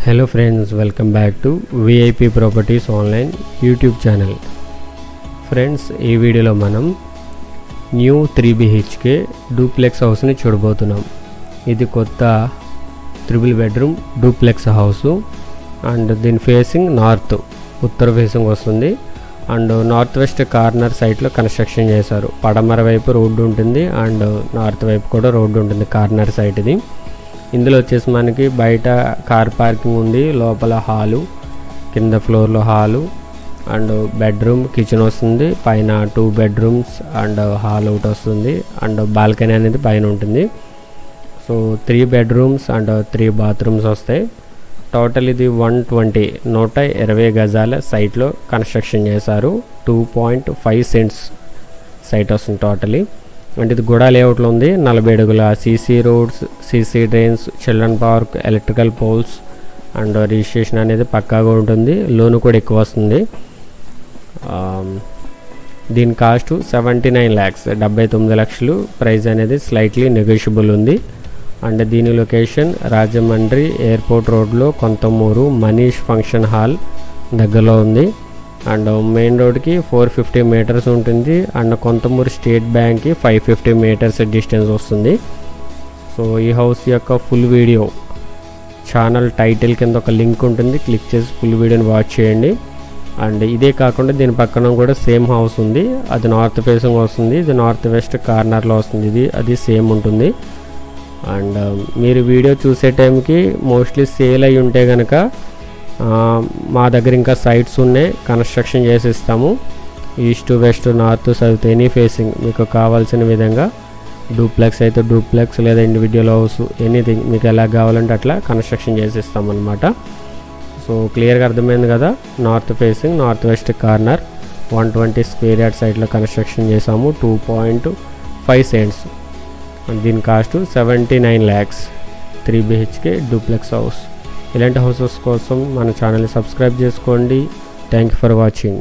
Hello friends, welcome back to VIP Properties Online YouTube channel. Friends, ఈ వీడియోలో మనం new 3 BHK duplex హౌస్ని చూడబోతున్నాం. ఇది కొత్త 3 బెడ్రూమ్ డూప్లెక్స్ హౌస్ అండ్ దీని ఫేసింగ్ నార్త్, ఉత్తర ఫేసింగ్ వస్తుంది అండ్ నార్త్ వెస్ట్ కార్నర్ సైట్లో కన్స్ట్రక్షన్ చేశారు. పడమర వైపు రోడ్డు ఉంటుంది అండ్ నార్త్ వైపు కూడా రోడ్డు ఉంటుంది. కార్నర్ సైట్ ఇది. ఇందులో వచ్చేసి మనకి బయట కార్ పార్కింగ్ ఉంది, లోపల హాలు, కింద ఫ్లోర్లో హాలు అండ్ బెడ్రూమ్ కిచెన్ వస్తుంది. పైన 2 బెడ్రూమ్స్ అండ్ హాల్ ఒకటి వస్తుంది అండ్ బాల్కనీ అనేది పైన ఉంటుంది. సో 3 బెడ్రూమ్స్ అండ్ 3 బాత్రూమ్స్ వస్తాయి. టోటల్ ఇది 120 గజాల సైట్లో కన్స్ట్రక్షన్ చేశారు. 2.5 సెంట్స్ సైట్ వస్తుంది టోటలీ. అంటే ఇది గూడా లేఅవుట్లో ఉంది. 40 అడుగుల CC roads, CC drains, children park, electrical poles and registration అనేది పక్కాగా ఉంటుంది. లోన్ కూడా ఎక్కువ వస్తుంది. దీని కాస్ట్ 79 lakhs, 79 లక్షలు. ప్రైస్ అనేది స్లైట్లీ నెగోషియబుల్ ఉంది. అండ్ దీని లొకేషన్ రాజమండ్రి ఎయిర్పోర్ట్ రోడ్లో కొంతమూరు మనీష్ ఫంక్షన్ హాల్ దగ్గరలో ఉంది. అండ్ మెయిన్ రోడ్కి 450 మీటర్స్ ఉంటుంది అండ్ కొంతమూరు స్టేట్ బ్యాంక్కి 550 మీటర్స్ డిస్టెన్స్ వస్తుంది. సో ఈ హౌస్ యొక్క ఫుల్ వీడియో ఛానల్ టైటిల్ కింద ఒక లింక్ ఉంటుంది, క్లిక్ చేసి ఫుల్ వీడియోని వాచ్ చేయండి. అండ్ ఇదే కాకుండా దీని పక్కన కూడా సేమ్ హౌస్ ఉంది. అది నార్త్ ఫేసింగ్ వస్తుంది, ఇది నార్త్ వెస్ట్ కార్నర్లో వస్తుంది. అది సేమ్ ఉంటుంది. అండ్ మీరు వీడియో చూసే టైంకి మోస్ట్లీ సేల్ అయి ఉంటే కనుక మా దగ్గర ఇంకా సైట్స్ ఉన్నాయి, కన్స్ట్రక్షన్ చేసి ఇస్తాము. East west north south any facing మీకు కావాల్సిన విధంగా డూప్లెక్స్ అయితే డూప్లెక్స్ లేదా ఇండివిజువల్ హౌస్ ఎనీథింగ్ మీకు ఎలా కావాలంటే అట్లా కన్స్ట్రక్షన్ చేసి ఇస్తామన్నమాట. సో క్లియర్గా అర్థమైంది కదా. North facing, north west corner, 120 square yard సైట్లో కన్స్ట్రక్షన్ చేసాము. 2.5 సెంట్స్. దీని cost 79 lakhs. 3 BHK duplex house. ఇలాంటి హౌసెస్ కోసం మన ఛానల్ని సబ్స్క్రైబ్ చేసుకోండి. Thank you for watching.